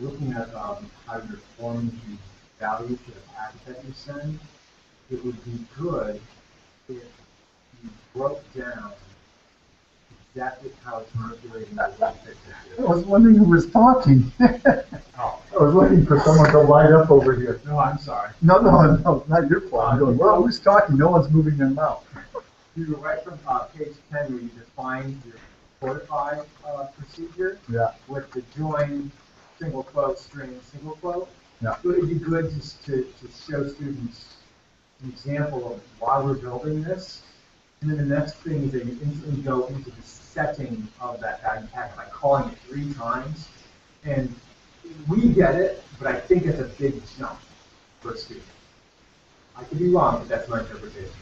looking at how you're forming the value to the packet that you send, it would be good if you broke down exactly how it's manipulating the light I was wondering who was talking. Oh. I was waiting for someone to light up over here. No, I'm sorry. No, not your fault. I'm going, well, who's talking? No one's moving their mouth. You go right from page 10 where you define your codify procedure with the join, single quote, string, single quote. Yeah. It would be good just to show students an example of why we're building this. And then the next thing is that you instantly go into the setting of that value packet by calling it 3 times. And we get it, but I think it's a big jump for a student. I could be wrong, but that's my interpretation.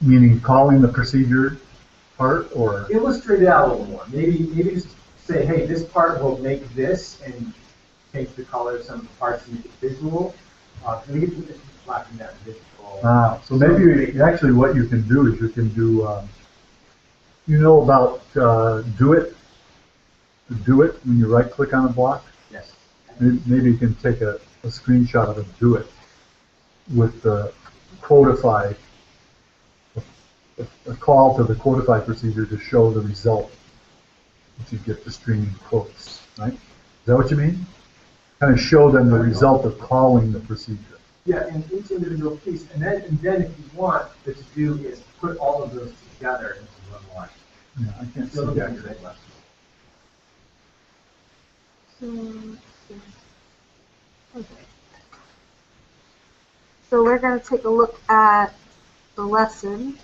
Meaning calling the procedure part, or illustrate it out a little more. Maybe just say, hey, this part will make this, and change the color of some of the parts to make it visual. We get lacking that visual. So maybe actually what you can do is you can do, you know about do it when you right click on a block? Yes. Maybe you can take a screenshot of it, do it with the quotify, a call to the quotify procedure to show the result that you get the string quotes, right? Is that what you mean? Kind of show them the result of calling the procedure. Yeah, in each individual piece, and then if you want, what to do is put all of those together into one line. Yeah, I can't see that. Okay. So we're going to take a look at the lesson,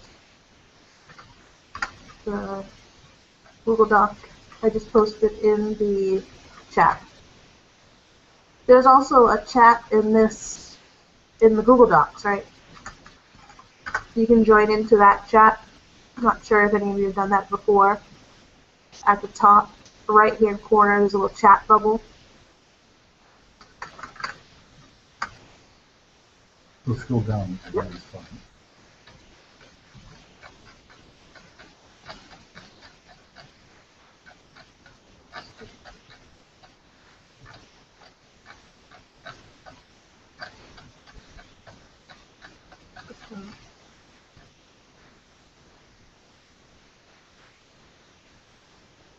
the Google Doc I just posted in the chat. There's also a chat in the Google Docs, right? You can join into that chat. I'm not sure if any of you have done that before. At the top right hand corner, there's a little chat bubble. We'll scroll down. Yep.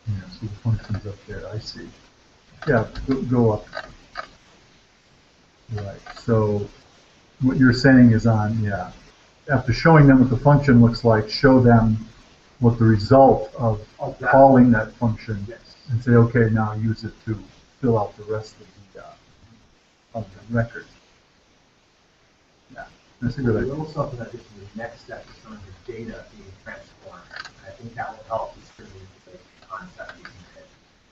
Yeah, so the function's up there, I see. Yeah, go up. Right, so what you're saying is after showing them what the function looks like, show them what the result of calling that function, and say, okay, now use it to fill out the rest of the record. Yeah, that's a good idea. A little something that gets to the next step is some of the data being transformed. I think that will help distribute the concept using it.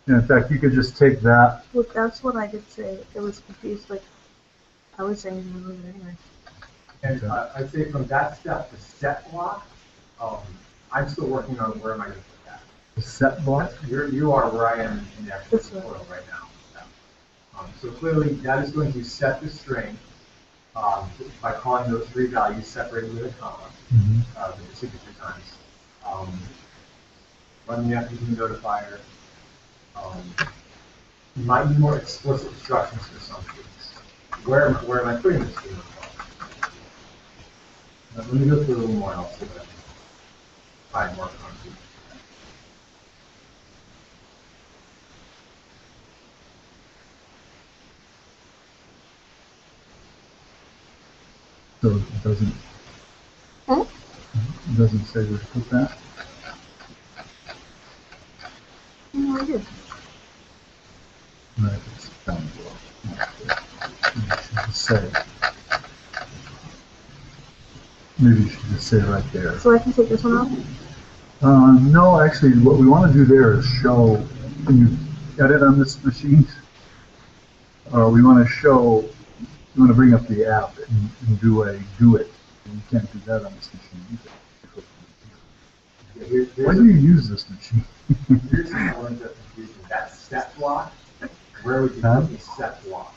Yeah, in fact, you could just take that. Well, that's what I did say. It was confused. Like I was saying it anyway. And I'd say from that step, the set block, I'm still working on where am I going to put that. The set block? You are where I am in the actual tutorial right now. So clearly, that is going to set the string by calling those 3 values separated with a comma, with the signature times. Run the FTP notifier. You might need more explicit instructions for some things. Where am I putting this thing? Let me go through a little more and I'll see what I can find more concrete. So it doesn't say where to put that? No, I did. Right, it's down below. You should just say. Maybe you should just say right there. So I can take this one off? No, actually, what we want to do there is show, can you edit on this machine? We want to show, we want to bring up the app and do it. And you can't do that on this machine either. Why do you use this machine? Here's the element of confusion. That set block, where would you put the set block?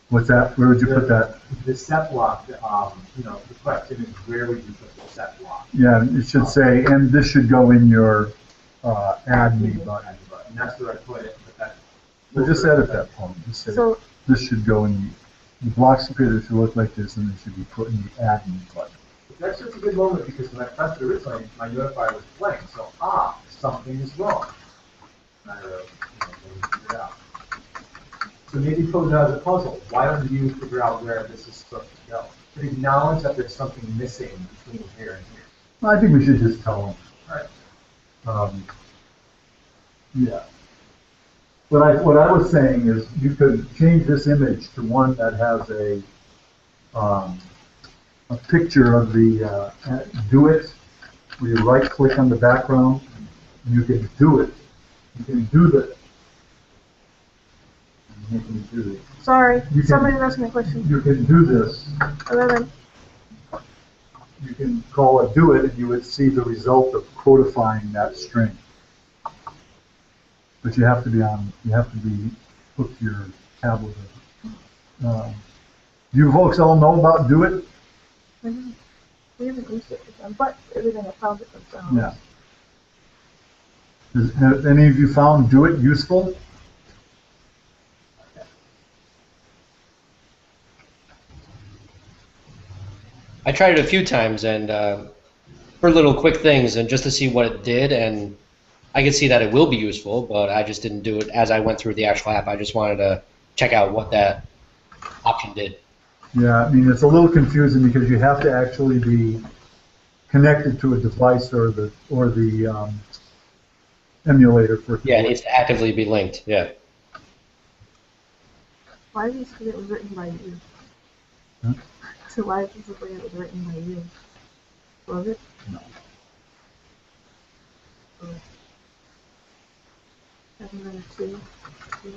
What's that? Where would you put that? The set block, the question is where would you put the set block? Yeah, it should say, and this should go in your add me button. And that's where I put it, but So just edit that point. Just say, So, this should go in the blocks computer should look like this, and it should be put in the admin button. That's just a good moment because when I pressed it originally, my notifier was blank. So, something is wrong. And I wrote, figure it out. So maybe pose it as a puzzle. Why don't you figure out where this is supposed to go? But acknowledge that there's something missing between here and here. I think we should just tell them. All right. Yeah. What I was saying is you could change this image to one that has a picture of the do it, where you right click on the background, and you can do it. You can do the. You can do it. sorry, You somebody can- asked me a question. You can do this. 11. You can call it do it, and you would see the result of codifying that string. But you have to be hooked to your tablet. You folks all know about do it? We haven't used it with them, but everything I found it themselves. Yeah. Have any of you found do it useful? I tried it a few times and for little quick things and just to see what it did, and I could see that it will be useful, but I just didn't do it as I went through the actual app. I just wanted to check out what that option did. Yeah, I mean, it's a little confusing because you have to actually be connected to a device or the emulator for it to Yeah, it work. needs to actively be linked. Yeah. Why did you say it was written by you? Huh? So why did you say it was written by you? Was it? No. Oh. 702. Yeah.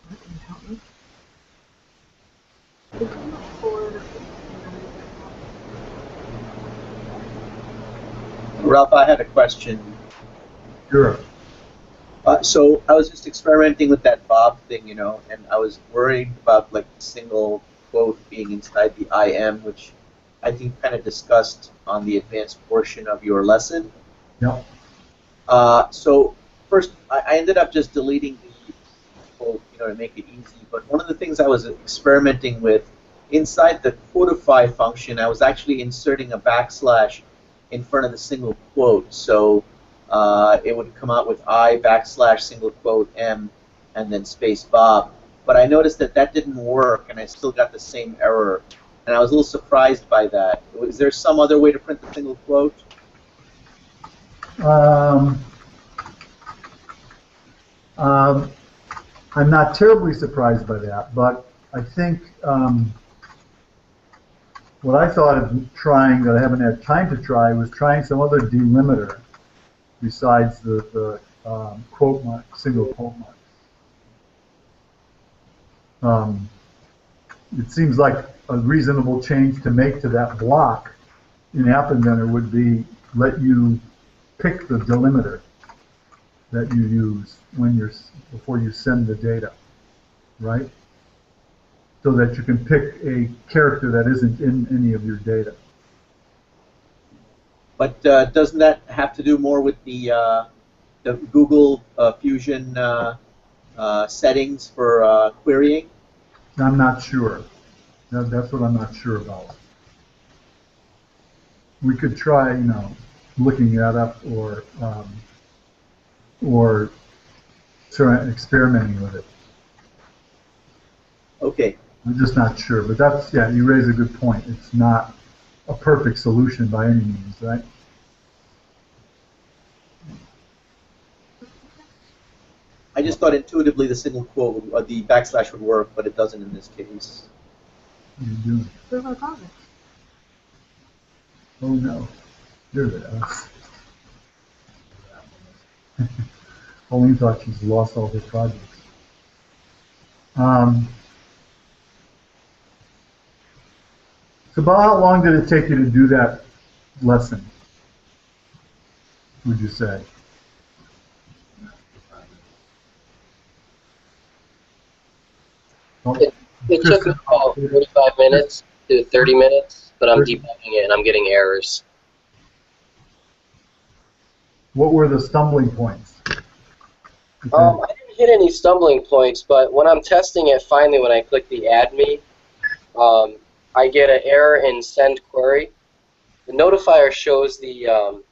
That didn't help me. Did you record? Ralph, I had a question. Sure. So I was just experimenting with that Bob thing, and I was worried about like the single quote being inside the IM, which I think kind of discussed on the advanced portion of your lesson. Yep. So first, I ended up just deleting the quote, to make it easy. But one of the things I was experimenting with inside the codify function, I was actually inserting a backslash in front of the single quote. So it would come out with I / single quote M and then space Bob. But I noticed that that didn't work, and I still got the same error. And I was a little surprised by that. Is there some other way to print the single quote? I'm not terribly surprised by that, but I think what I thought of trying that I haven't had time to try was trying some other delimiter besides the quote mark, single quote mark. It seems like a reasonable change to make to that block in App Inventor would be let you pick the delimiter that you use when before you send the data, right? So that you can pick a character that isn't in any of your data. But doesn't that have to do more with the Google Fusion settings for querying? I'm not sure. That's what I'm not sure about. We could try, looking that up or sort of experimenting with it. Okay. I'm just not sure, but that's, yeah, you raise a good point. It's not a perfect solution by any means, right? I just thought intuitively the single quote, or the backslash would work, but it doesn't in this case. What are you doing? Where's my comment? Oh no, there it is. Pauline thought she's lost all her projects. So about how long did it take you to do that lesson, would you say? Oh, It took me about 45 minutes to 30 minutes, but I'm debugging it and I'm getting errors. What were the stumbling points? I didn't hit any stumbling points, but when I'm testing it, finally, when I click the Add Me, I get an error in Send Query. The notifier shows the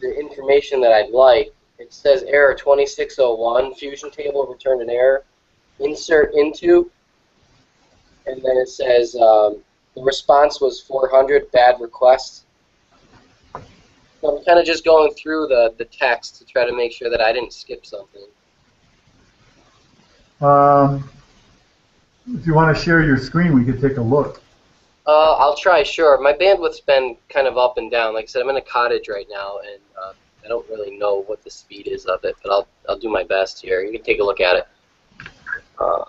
information that I'd like. It says error 2601, Fusion table returned an error. Insert into, and then it says the response was 400, bad request. So I'm kind of just going through the text to try to make sure that I didn't skip something. If you want to share your screen, we could take a look. I'll try, sure. My bandwidth's been kind of up and down. Like I said, I'm in a cottage right now, and I don't really know what the speed is of it, but I'll do my best here. You can take a look at it. I'll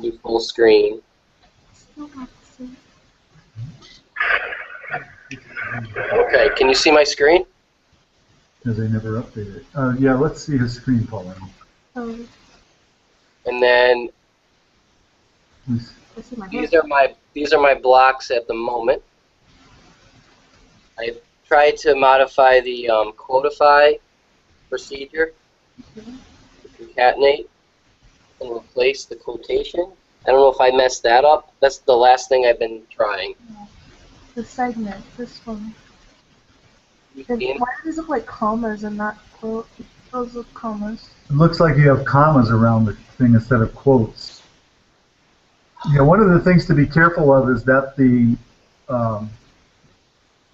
do full screen. Okay, can you see my screen? Because they never updated it. Yeah, let's see his screen, Pauline. And then these are my blocks at the moment. I tried to modify the quotify procedure, concatenate, and replace the quotation. I don't know if I messed that up. That's the last thing I've been trying. The segment, this one. Why does it look like commas and not quote? Those look commas. It looks like you have commas around the thing instead of quotes. Yeah, one of the things to be careful of is that it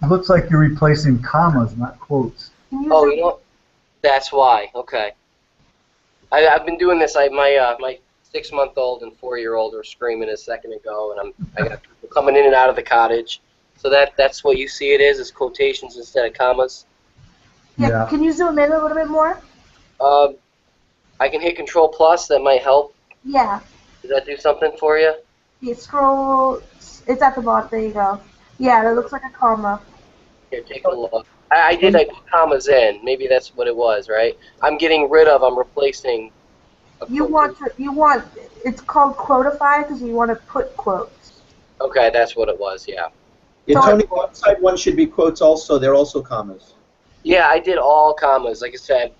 looks like you're replacing commas, not quotes. Oh, you know what? That's why. Okay. I've been doing this. My 6-month-old and 4-year-old were screaming a second ago, and I got people coming in and out of the cottage. So that's what you see it is quotations instead of commas. Yeah. Can you zoom in a little bit more? I can hit Control Plus. That might help. Yeah. Does that do something for you? You scroll. It's at the bottom. There you go. Yeah, that looks like a comma. Here, take a look. I put commas in. Maybe that's what it was, right? I'm replacing. You want. It's called quotify because you want to put quotes. Okay, that's what it was. Yeah. Yeah, Tony, the outside one should be quotes also. They're also commas. Yeah, I did all commas. Like I said,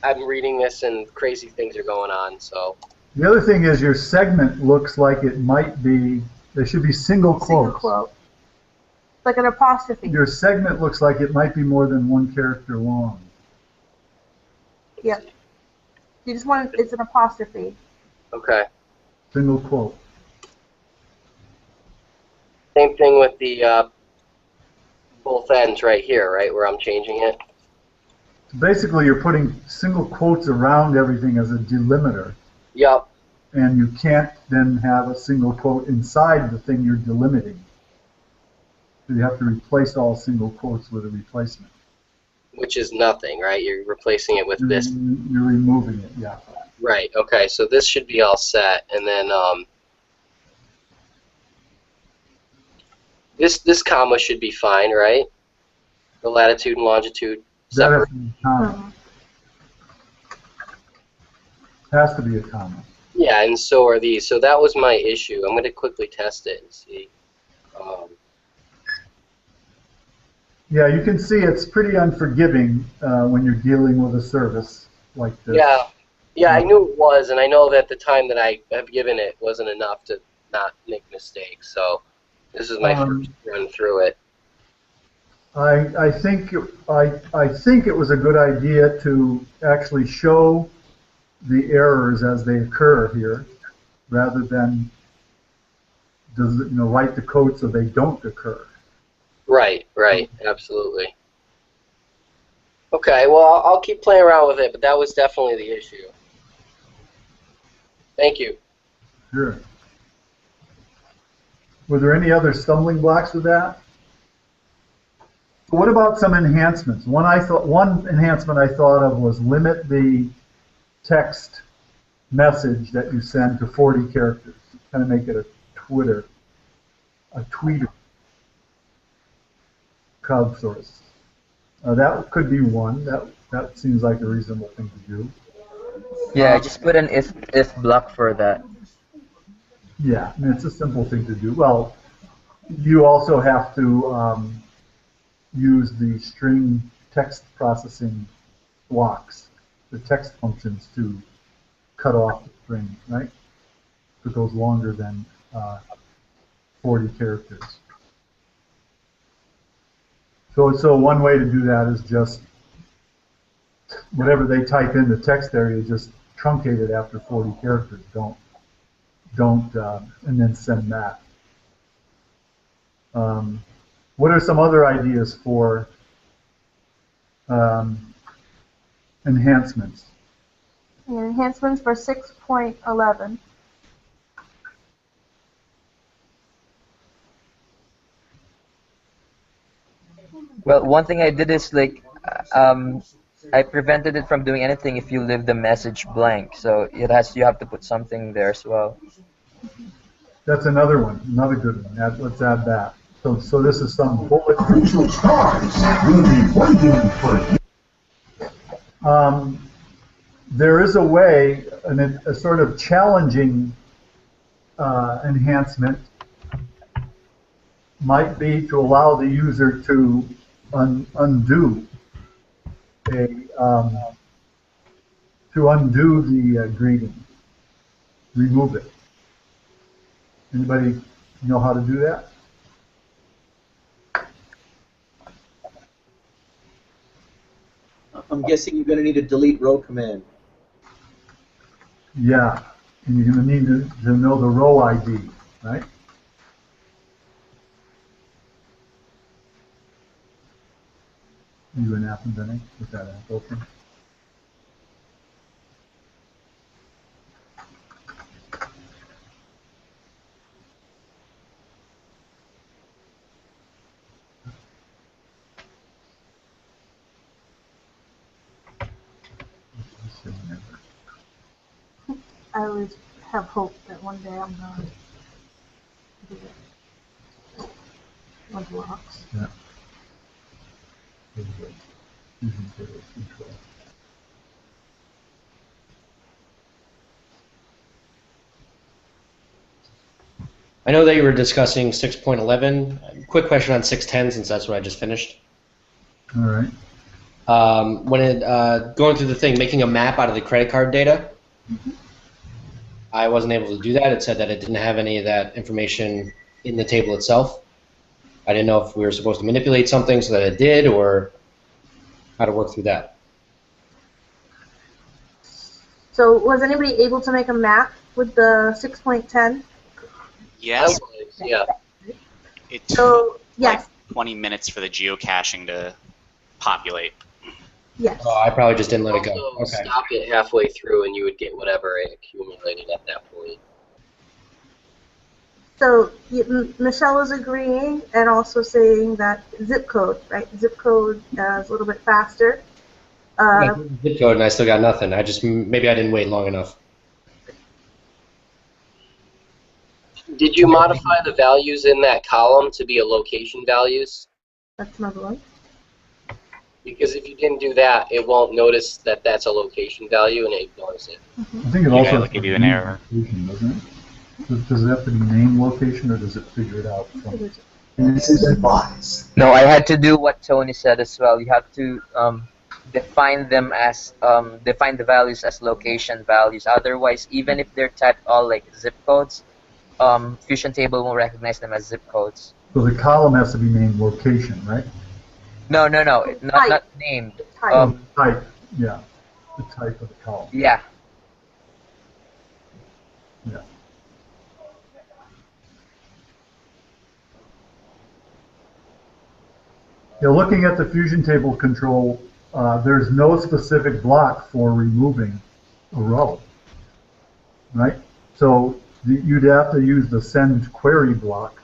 I'm reading this and crazy things are going on. So. The other thing is your segment looks like it might be. There should be single quotes. Single quote. Like an apostrophe. Your segment looks like it might be more than 1 character long. Yep. You just want it's an apostrophe. Okay. Single quote. Same thing with the both ends right here, right, where I'm changing it. Basically, you're putting single quotes around everything as a delimiter. Yep. And you can't then have a single quote inside the thing you're delimiting. So you have to replace all single quotes with a replacement. Which is nothing, right? You're replacing it with this. You're removing it, yeah. Right, okay, so this should be all set. And then this comma should be fine, right? The latitude and longitude separate. Has to be a comma. Yeah, and so are these. So that was my issue. I'm going to quickly test it and see. Yeah, you can see it's pretty unforgiving when you're dealing with a service like this. Yeah, I knew it was, and I know that the time that I have given it wasn't enough to not make mistakes. So this is my first run through it. I think it was a good idea to actually show the errors as they occur here, rather than write the code so they don't occur. Right, absolutely. Okay, well, I'll keep playing around with it, but that was definitely the issue. Thank you. Sure. Were there any other stumbling blocks with that? What about some enhancements? One enhancement I thought of was limit the text message that you send to 40 characters. Kind of make it a tweeter crowdsource. That could be one. That seems like a reasonable thing to do. Yeah, just put an if block for that. Yeah, I mean, it's a simple thing to do. Well, you also have to use the string text processing blocks, the text functions to cut off the string, right? If it goes longer than 40 characters. So one way to do that is just whatever they type in the text area, just truncate it after 40 characters. Don't, and then send that. What are some other ideas for enhancements? Enhancements for 6.11. Well, one thing I did is like, I prevented it from doing anything if you leave the message blank. So you have to put something there as well. That's another one, another good one. Let's add that. So this is some bullet. Crucial stars will be waiting for you. There is a way, a sort of challenging enhancement might be to allow the user to undo the greeting, remove it. Anybody know how to do that? I'm guessing you're going to need a delete row command. Yeah, and you're going to need to know the row ID, right? You an app inventing with that app open? I always have hope that one day I'm going to do it. With blocks. Yeah. Fusion table control. I know that you were discussing 6.11. Quick question on 6.10, since that's what I just finished. All right. When going through the thing, making a map out of the credit card data, I wasn't able to do that. It said that it didn't have any of that information in the table itself. I didn't know if we were supposed to manipulate something so that it did, or how to work through that. So was anybody able to make a map with the 6.10? Yes. Yeah. It So, took yes. like 20 minutes for the geocaching to populate. Yes. Oh, I probably just didn't let it go. Also, Okay. stop it halfway through, and you would get whatever it accumulated at that point. So Michelle is agreeing and also saying that zip code, right? Zip code is a little bit faster. Zip code, and I still got nothing. Maybe I didn't wait long enough. Did you modify the values in that column to be a location values? That's another one. Because if you didn't do that, it won't notice that that's a location value, and it ignores it. I think it Yeah, also it'll give you an error. Location, doesn't it? Does it have to be name location, or does it figure it out? And this is advice. No, I had to do what Tony said as well. You have to define them as define the values as location values. Otherwise, even if they're typed all like zip codes, Fusion Table won't recognize them as zip codes. So the column has to be named location, right? No, not named. Type. Type, yeah, the type of the column. Yeah. Yeah. Yeah, looking at the Fusion Table control, there's no specific block for removing a row, right? So you'd have to use the send query block,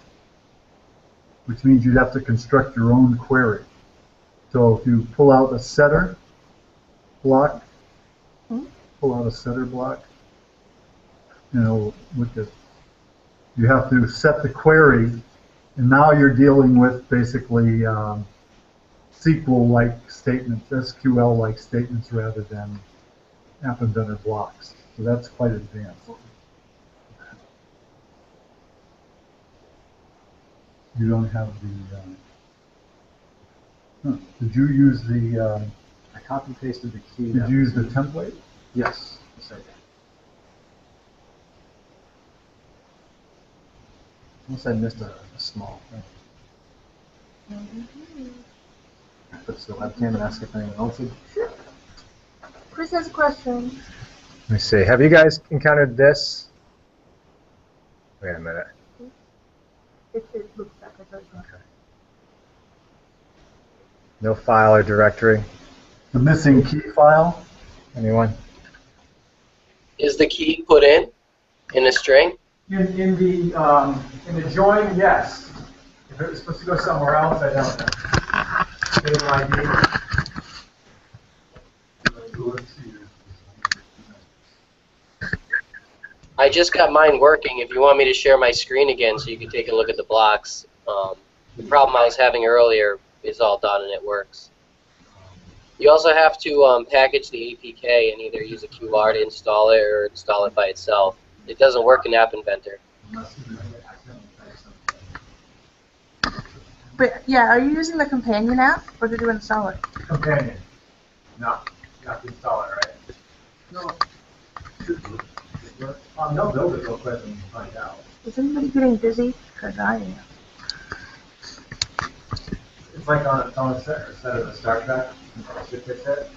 which means you'd have to construct your own query. So if you pull out a setter block, you know, you have to set the query, and now you're dealing with basically SQL-like statements, SQL-like statements rather than App Inventor blocks. So that's quite advanced. You don't have the Did you use the, I copy and pasted the key. did you use the template? Yes. Yes, I did. Unless I missed a small thing. Put the webcam and ask if anyone else would. Chris has a question. Let me see. Have you guys encountered this? Wait a minute. It looks back like that. Okay. No file or directory. The missing key file? Anyone? Is the key put in a string? In the join, yes. If it was supposed to go somewhere else, I don't know. Table ID. I just got mine working. If you want me to share my screen again so you can take a look at the blocks. The problem I was having earlier is all done and it works. You also have to package the APK and either use a QR to install it or install it by itself. It doesn't work in App Inventor. But yeah, are you using the companion app or did you install it? Companion. No, not to install it, right? No. They'll build it real quick and find out. Is anybody getting busy? Because I am. It's like on a set of a Star Trek. Ship gets hit.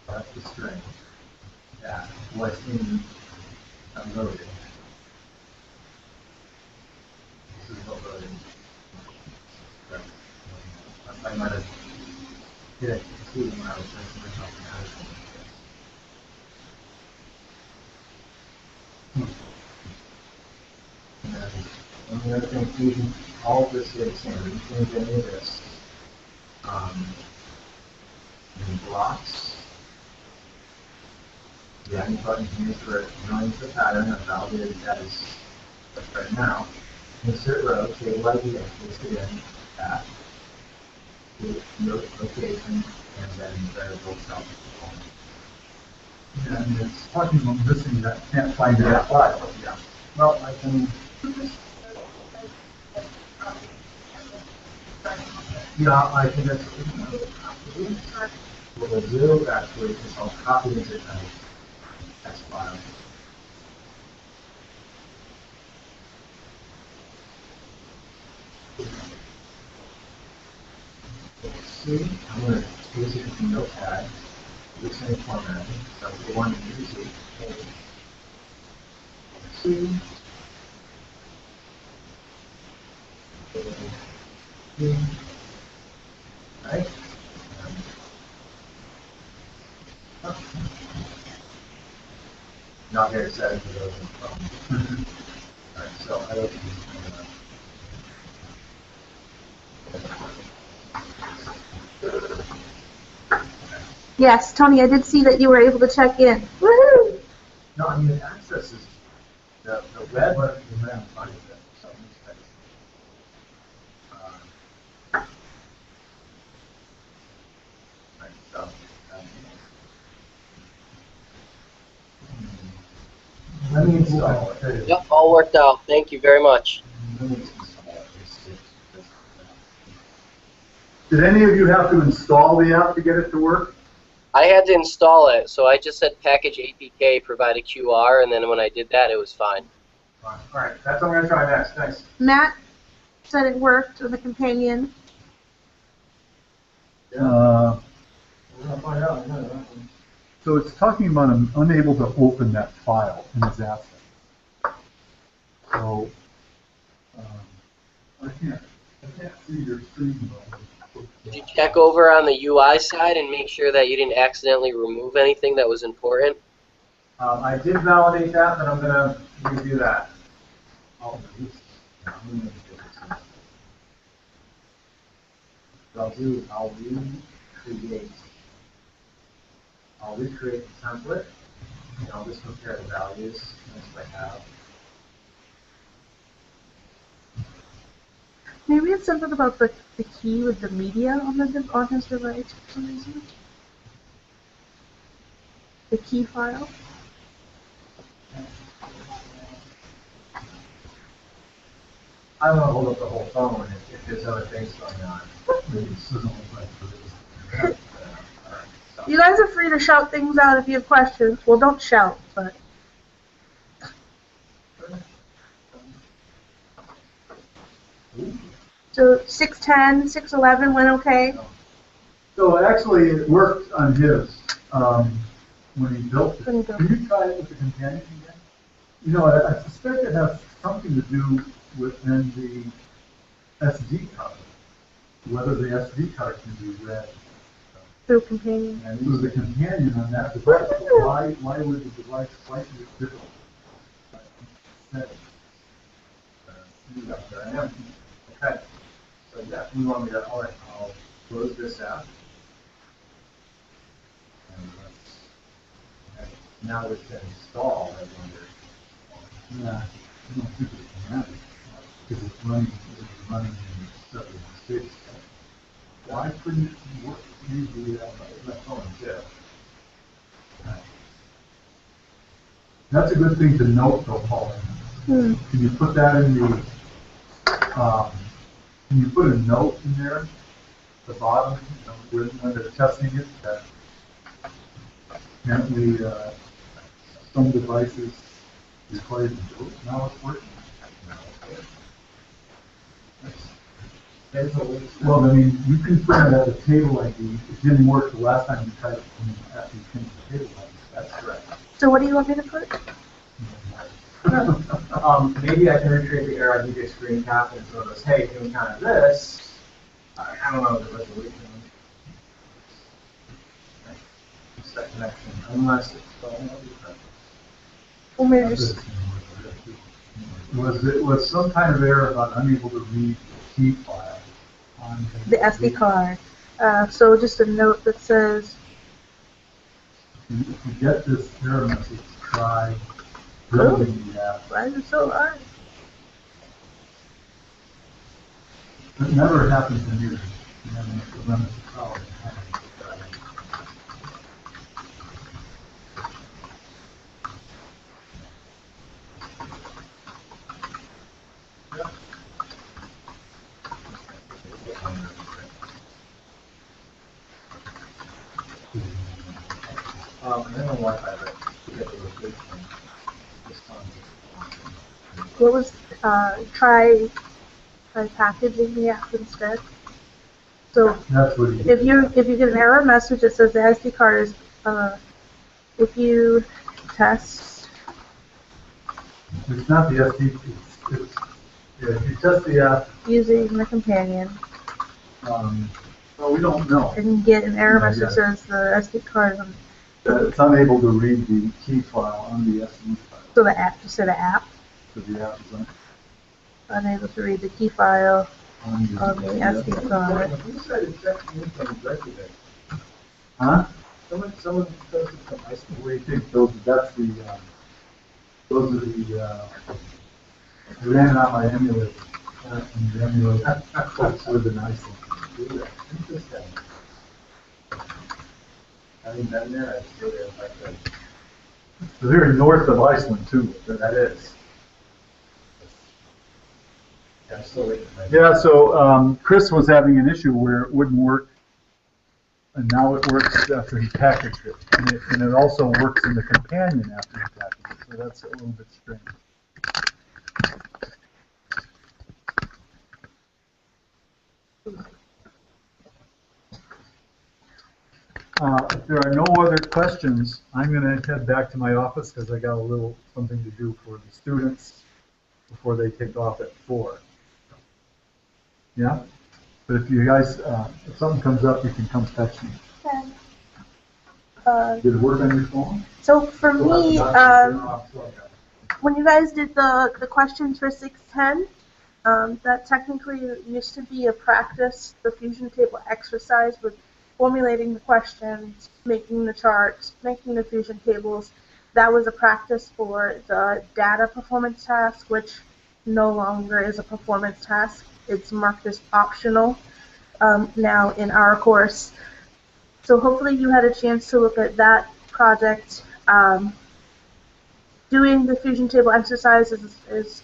That's the string. Yeah, what's in unloaded. This is not loaded. I might have hit it too when I was making myself and the other thing, fusion, all of this here is the same. We can change any of this. And blocks. The adding button here for knowing the pattern of validated that is right now. Insert row, table ID, and paste it in that. Location, and then variable self. Yeah, and it's talking about missing that, can't find it. Yeah, file, yeah. Well, I can. Yeah, I can just. What we'll do actually is I'll copy it as text file. See, I'm going to paste it into Notepad. The same formatting. So the one you see. See. Right? Not very excited for those in phone. Alright, so I don't Yes, Tony, I did see that you were able to check in. Woohoo! no, I mean, it accesses the web, but the web finds it. So right, so, let me install it. Yep, all worked out. Thank you very much. Let me install it. Did any of you have to install the app to get it to work? I had to install it, so I just said package APK, provide a QR, and then when I did that, it was fine. All right, that's what I'm going to try next. Thanks. Matt said it worked on the companion. We're going to find out in a minute. So it's talking about I'm unable to open that file in his absence. So I can't see your screen. Did you check over on the UI side and make sure that you didn't accidentally remove anything that was important? I did validate that, but I'm going to review that. I'll recreate the template, and I'll just compare the values as I have. Maybe it's something about the key with the media on his device for some reason. The key file. I don't want to hold up the whole phone if there's other things going on. Maybe this doesn't look like it. You guys are free to shout things out if you have questions. Well, don't shout, but. So 610, 611 went okay? So actually, it worked on his, when he built it. When he built Can you try it with the companion again? You know, I suspect it has something to do within the SD card, whether the SD card can be read. Through companion. And it was the companion on that device. Why would the device slightly different? Okay. So yeah, you want me to, all right, I'll close this out. And okay. Now that it's been installed, I wonder. Yeah, I don't think it can happen. Because it's running in separate states. Why couldn't it work easily on my phone too? That's a good thing to note though, Paul. Can you put that in the, can you put a note in there, at the bottom, you know, when they're testing it, that apparently some devices require to do it, now it's working. Well, I mean, you can put it at the table ID. It didn't work the last time you tried it after you changed the table ID. That's correct. So what do you want me to put? Maybe I can recreate the error. I can do a screen cap and so it goes, hey, if you encounter this, I don't know the resolution. Set connection, unless it's Well, maybe just. Was some kind of error about unable to read the key file on The SD card. So just a note that says, If you get this error message, try building the app. why is it so hard? It never happened to me. You have to run it to college. I don't know Wi-Fi, but to get the location. What was, try packaging the app instead? So That's what he if you get an error message that says the SD card is, if you test. It's not the SD, it's yeah, if you test the app, Using the companion. Well, we don't know. And get an error Yeah, message that says the SD card is on. It's unable to read the key file on the SD file. So the app, just say the app, So the app is unable to read the key file on on the SD card. Who decided to check the income directly there? Huh? Someone posted some ice cream. What do you think? Those are the, I ran it on my emulator. And the emulator clicks with an nice one. Interesting. Having been there, it's really effective. It's very north of Iceland too. That is. Yeah, I'm still waiting. Yeah, so Chris was having an issue where it wouldn't work, and now it works after he packaged it. And it also works in the companion after he packaged it, so that's a little bit strange. If there are no other questions, I'm going to head back to my office because I got a little something to do for the students before they take off at 4. Yeah? But if you guys, if something comes up, you can come fetch me. Did it work on your phone? So for me, when you guys did the questions for 610, that technically used to be a practice, the fusion table exercise with formulating the questions, making the charts, making the fusion tables. That was a practice for the data performance task, which no longer is a performance task. It's marked as optional now in our course. So hopefully you had a chance to look at that project. Doing the fusion table exercise is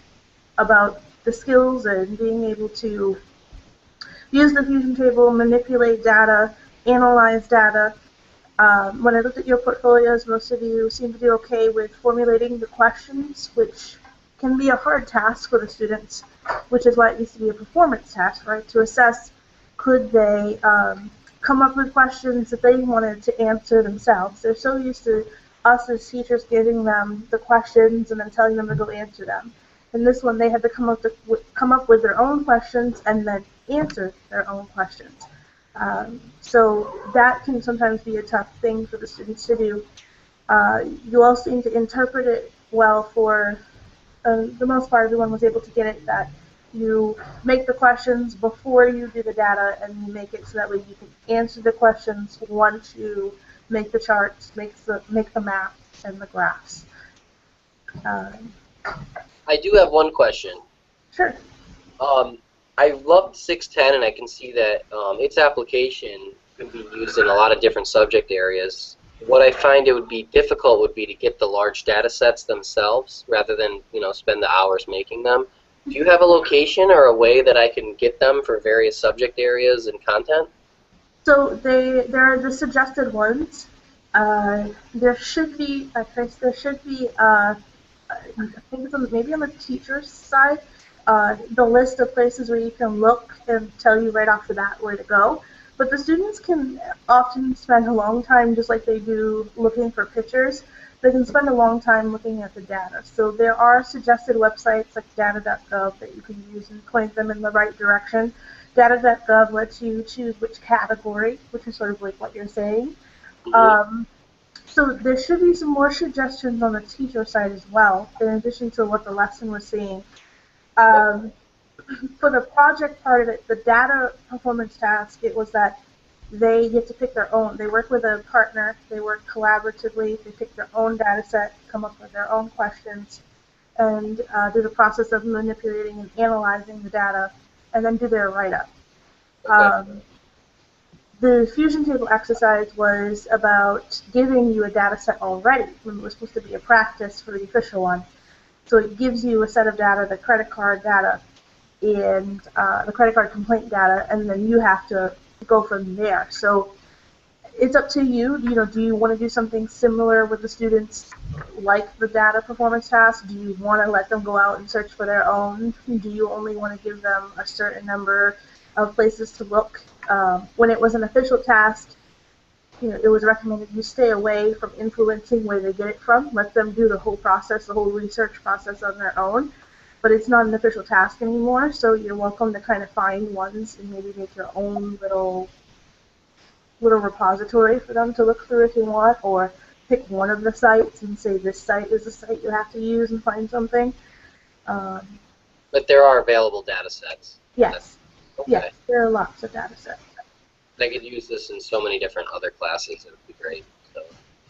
about the skills and being able to use the Fusion table, manipulate data, analyze data. When I looked at your portfolios, most of you seem to do okay with formulating the questions, which can be a hard task for the students, which is why it needs to be a performance task, right? To assess, could they come up with questions that they wanted to answer themselves. They're so used to us as teachers giving them the questions and then telling them to go answer them. In this one, they had to come up with their own questions and then answer their own questions. So that can sometimes be a tough thing for the students to do. You also need to interpret it well. For the most part, everyone was able to get it, that you make the questions before you do the data, and you make it so that way you can answer the questions once you make the charts, make the maps and the graphs. I do have one question. Sure. I loved 610, and I can see that its application can be used in a lot of different subject areas. What I find it would be difficult would be to get the large data sets themselves, rather than spend the hours making them. Do you have a location or a way that I can get them for various subject areas and content? So there are the suggested ones. There should be, I think it's maybe on the teacher's side, the list of places where you can look and tell you right off the bat where to go. But the students can often spend a long time, just like they do looking for pictures, they can spend a long time looking at the data. So there are suggested websites like data.gov that you can use and point them in the right direction. Data.gov lets you choose which category, which is sort of like what you're saying. So there should be some more suggestions on the teacher side as well, in addition to what the lesson was saying. For the project part of it, the data performance task, it was that they get to pick their own. They work with a partner. They work collaboratively. They pick their own data set, come up with their own questions, and do the process of manipulating and analyzing the data, and then do their write-up. The Fusion table exercise was about giving you a data set already, when it was supposed to be a practice for the official one. So it gives you a set of data, the credit card data, and the credit card complaint data, and then you have to go from there. So it's up to you. Do you want to do something similar with the students, like the data performance task? Do you want to let them go out and search for their own? Do you only want to give them a certain number of places to look? When it was an official task, it was recommended you stay away from influencing where they get it from. Let them do the whole process, the whole research process on their own. But it's not an official task anymore, so you're welcome to kind of find ones and maybe make your own little repository for them to look through if you want, or pick one of the sites and say this site is the site you have to use and find something. But there are available data sets. Yes. Okay. Yes, there are lots of data sets. I could use this in so many different other classes. It would be great. So.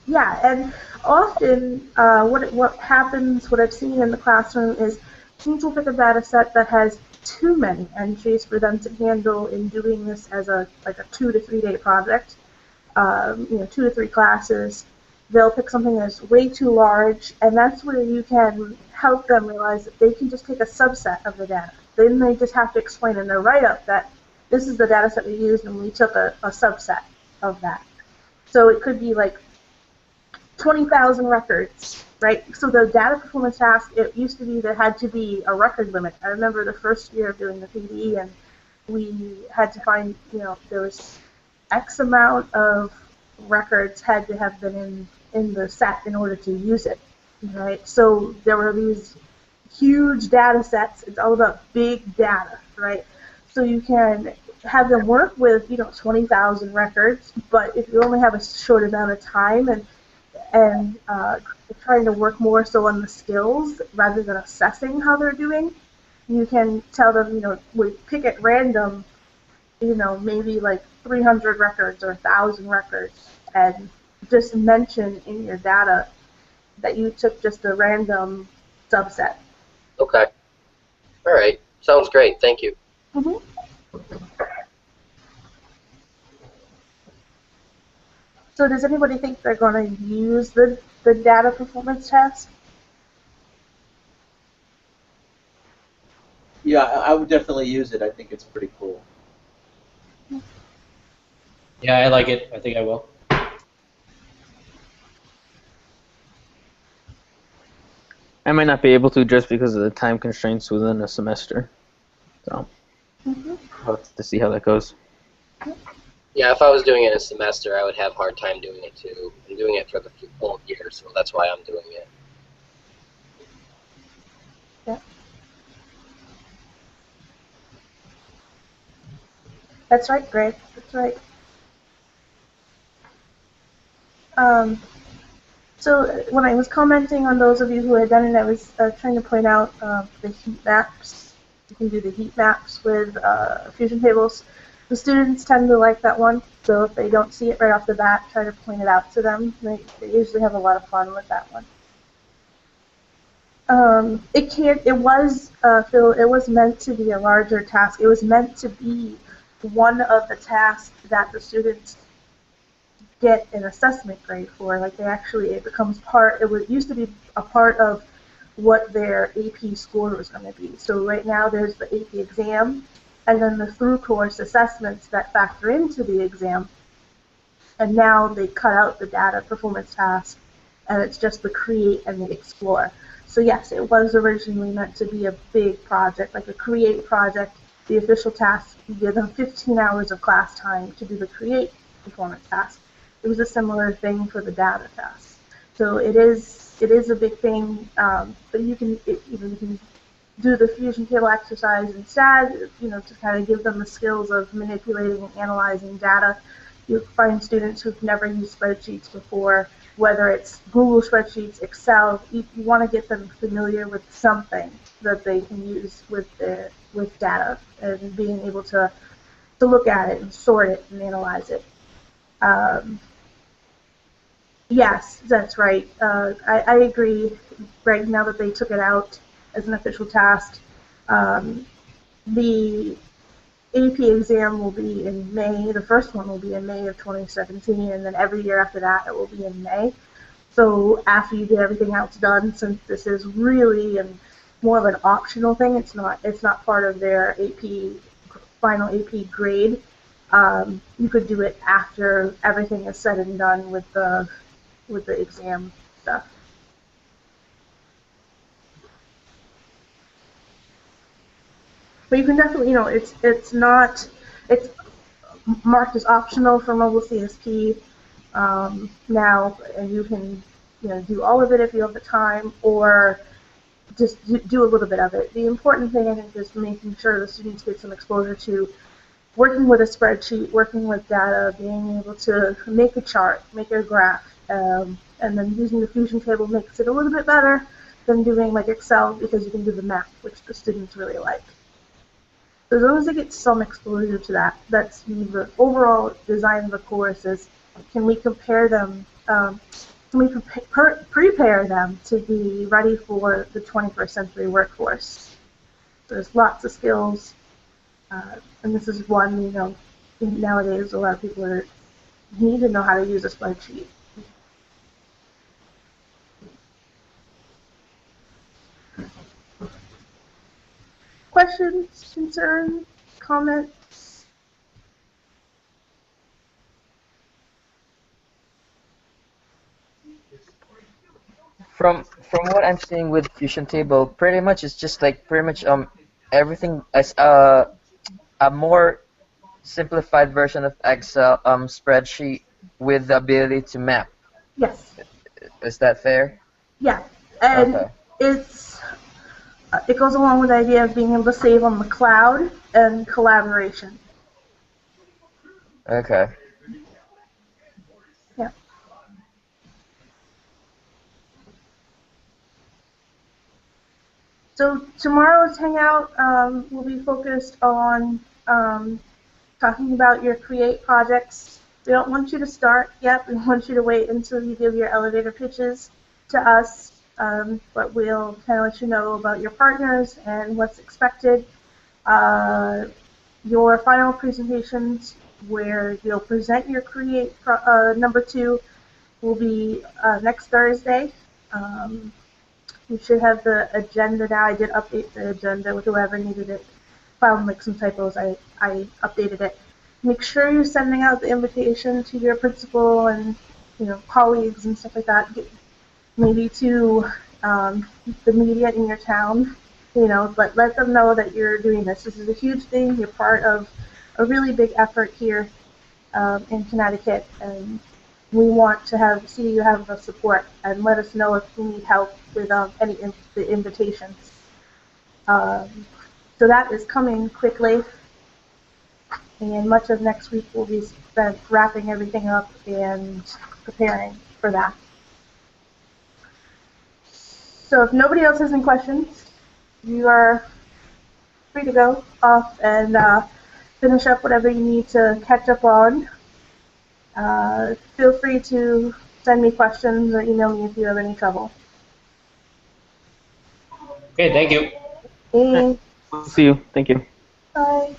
Yeah, and often what happens, what I've seen in the classroom is students will pick a data set that has too many entries for them to handle in doing this as a 2 to 3 day project. 2 to 3 classes. They'll pick something that's way too large, and that's where you can help them realize that they can just take a subset of the data. Then they just have to explain in their write-up that this is the data set we used, and we took a subset of that. So it could be like 20,000 records, right? So the data performance task, it used to be there had to be a record limit. I remember the first year of doing the PD, and we had to find, there was X amount of records had to have been in the set in order to use it, right? So there were these huge data sets. It's all about big data, right? So you can have them work with 20,000 records, but if you only have a short amount of time and trying to work more so on the skills rather than assessing how they're doing, you can tell them, we pick at random, maybe like 300 records or 1,000 records, and just mention in your data that you took just a random subset. Okay. All right. Sounds great. Thank you. Mm-hmm. So does anybody think they're going to use the data performance test? Yeah, I would definitely use it. I think it's pretty cool. Yeah, I like it. I think I will. I might not be able to just because of the time constraints within a semester. So Mhm. we'll have to see how that goes. Yeah, if I was doing it in a semester, I would have a hard time doing it too. I'm doing it for the full year, so that's why I'm doing it. That's right, Greg. That's right. Um, so when I was commenting on those of you who had done it, I was trying to point out the heat maps. You can do the heat maps with fusion tables. The students tend to like that one, so if they don't see it right off the bat, try to point it out to them. They usually have a lot of fun with that one. Phil, it was meant to be a larger task. It was meant to be one of the tasks that the students get an assessment grade for. Like it becomes part, used to be a part of what their AP score was going to be. So right now there's the AP exam and then the through course assessments that factor into the exam. And now they cut out the data performance task and it's just the create and the explore. So yes, it was originally meant to be a big project, like a create project. The official task, you give them 15 hours of class time to do the create performance task. It was a similar thing for the data task. So it is a big thing, but you can do the fusion table exercise instead, to kind of give them the skills of manipulating and analyzing data. You find students who've never used spreadsheets before, whether it's Google spreadsheets, Excel, you want to get them familiar with something that they can use with data and being able to look at it and sort it and analyze it. Yes, that's right. I agree. Right now that they took it out as an official task, the AP exam will be in May. The first one will be in May of 2017, and then every year after that it will be in May. So after you get everything else done, since this is really more of an optional thing, it's not part of their final AP grade. You could do it after everything is said and done with the exam stuff. But you can definitely, it's marked as optional for mobile CSP now, and you can, do all of it if you have the time, or just do a little bit of it. The important thing, I think, is making sure the students get some exposure to working with a spreadsheet, working with data, being able to make a chart, make a graph, and then using the fusion table makes it a little bit better than doing like Excel because you can do the math, which the students really like. So as long as they get some exposure to that, that's the overall design of the course is, can we compare them, can we prepare them to be ready for the 21st century workforce? There's lots of skills, and this is one, nowadays a lot of people need to know how to use a spreadsheet. Questions, concerns, comments? From what I'm seeing with Fusion Table, pretty much it's just like everything as a more simplified version of Excel spreadsheet with the ability to map. Yes. Is that fair? Yeah, and Okay. It goes along with the idea of being able to save on the cloud and collaboration. Okay. Yeah. So tomorrow's hangout will be focused on talking about your create projects. We don't want you to start yet. We want you to wait until you give your elevator pitches to us, but we'll kind of let you know about your partners and what's expected. Your final presentations, where you'll present your create number 2, will be next Thursday. You should have the agenda now. I did update the agenda with whoever needed it. Found like some typos. I updated it. Make sure you're sending out the invitation to your principal and colleagues and stuff like that. Maybe to the media in your town. But let them know that you're doing this. This is a huge thing. You're part of a really big effort here in Connecticut, and we want to see you have the support, and let us know if you need help with any the invitations. So that is coming quickly, and much of next week will be spent wrapping everything up and preparing for that. So if nobody else has any questions, you are free to go off and finish up whatever you need to catch up on. Feel free to send me questions or email me if you have any trouble. Okay, thank you. Okay, See you. Thank you. bye.